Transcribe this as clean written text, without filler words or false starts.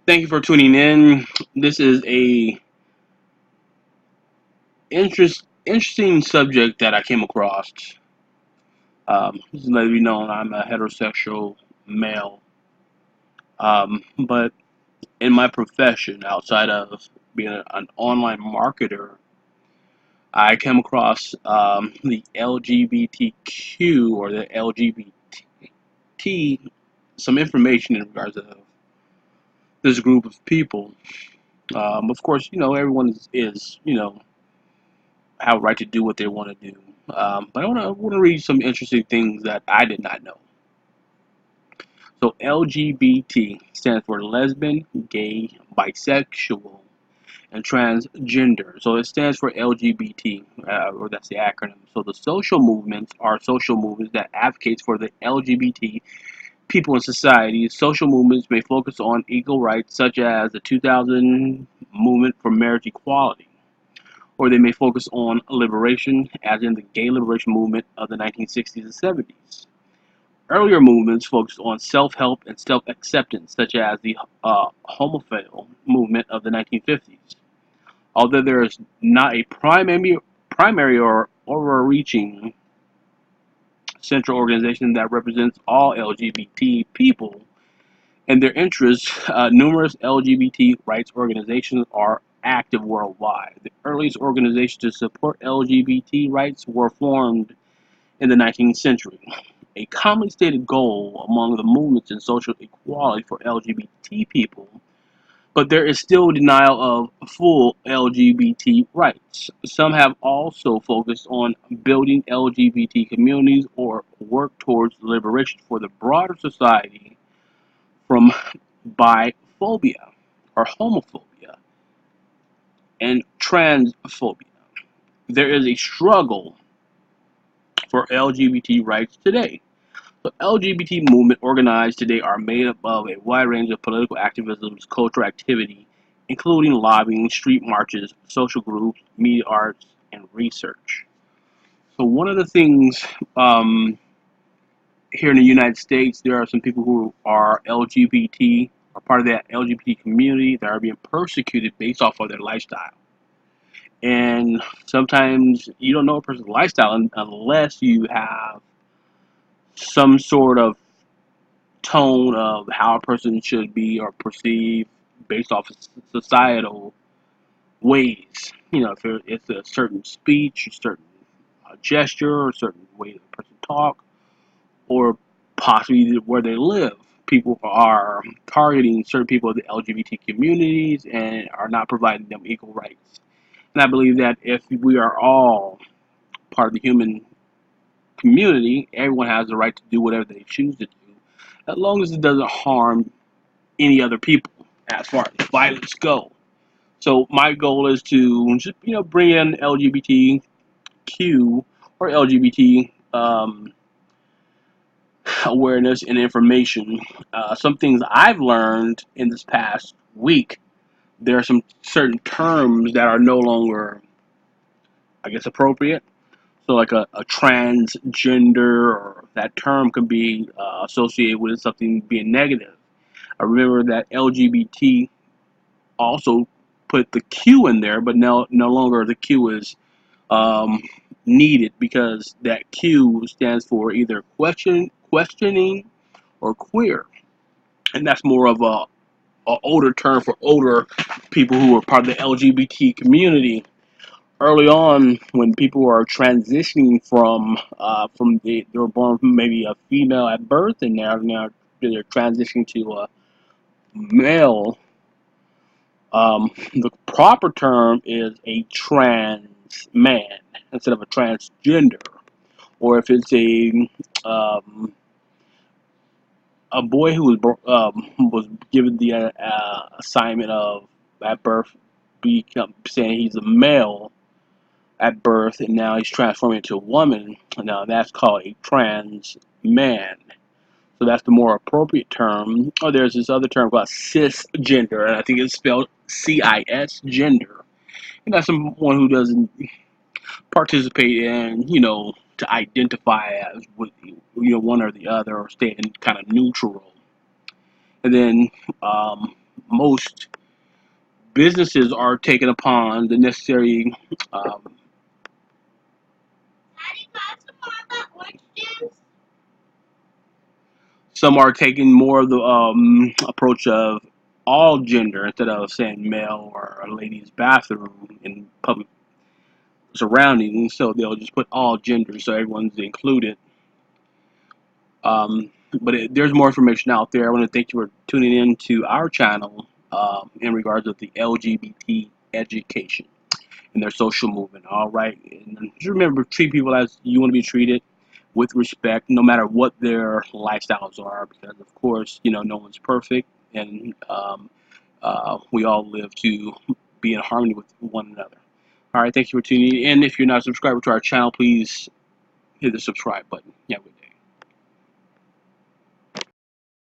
Thank you for tuning in. This is a interesting subject that I came across. Just to let you know, I'm a heterosexual male, but in my profession, outside of being an online marketer, I came across the LGBTQ or the LGBT, some information in regards to this group of people. Of course, everyone is have a right to do what they want to do. But I want to read some interesting things that I did not know. So LGBT stands for lesbian, gay, bisexual, and transgender. So it stands for LGBT, or that's the acronym. So the social movements are social movements that advocates for the LGBT people in society. Social movements may focus on equal rights, such as the 2000 movement for marriage equality, or they may focus on liberation, as in the gay liberation movement of the 1960s and 70s. Earlier movements focused on self-help and self-acceptance, such as the homophile movement of the 1950s. Although there is not a primary or overreaching central organization that represents all LGBT people and their interests, numerous LGBT rights organizations are active worldwide. The earliest organizations to support LGBT rights were formed in the 19th century. A commonly stated goal among the movements in social equality for LGBT people, but there is still denial of full LGBT rights. Some have also focused on building LGBT communities or work towards liberation for the broader society from biphobia or homophobia and transphobia. There is a struggle for LGBT rights today. The LGBT movement organized today are made up of a wide range of political activisms, cultural activity, including lobbying, street marches, social groups, media arts, and research. So one of the things here in the United States, there are some people who are LGBT, are part of that LGBT community that are being persecuted based off of their lifestyle. And sometimes you don't know a person's lifestyle unless you have some sort of tone of how a person should be or perceive based off of societal ways. If it's a certain speech, a certain gesture, or a certain way the person talk, or possibly where they live. People are targeting certain people of the LGBT communities and are not providing them equal rights. And I believe that if we are all part of the human community, everyone has the right to do whatever they choose to do, as long as it doesn't harm any other people as far as violence go. So my goal is to just bring in LGBTQ or LGBT awareness and information. Some things I've learned in this past week. There are some certain terms that are no longer, I guess, appropriate. So, like a transgender, or that term can be associated with something being negative. I remember that LGBT also put the Q in there, but no longer the Q is um, needed, because that Q stands for either questioning, or queer, and that's more of a older term for older people who are part of the LGBT community. Early on, when people are transitioning they were born maybe a female at birth, and now they're transitioning to a male. The proper term is a trans man instead of a transgender. Or if it's um, a boy who was given the assignment of at birth saying he's a male at birth, and now he's transforming into a woman. Now that's called a trans man. So that's the more appropriate term. Or there's this other term called cisgender, and I think it's spelled CIS gender. And that's someone who doesn't participate in, to identify as one or the other, or stay in kind of neutral. And then most businesses are taking upon the necessary. Um, some are taking more of the approach of all gender instead of saying male or a lady's bathroom in public surroundings. So they'll just put all genders so everyone's included. Um, there's more information out there. I want to thank you for tuning in to our channel in regards of the LGBT education and their social movement. All right, and just remember, treat people as you want to be treated, with respect, no matter what their lifestyles are. Because of course, no one's perfect, and we all live to be in harmony with one another. All right, thank you for tuning in. If you're not a subscriber to our channel, please hit the subscribe button. Yeah.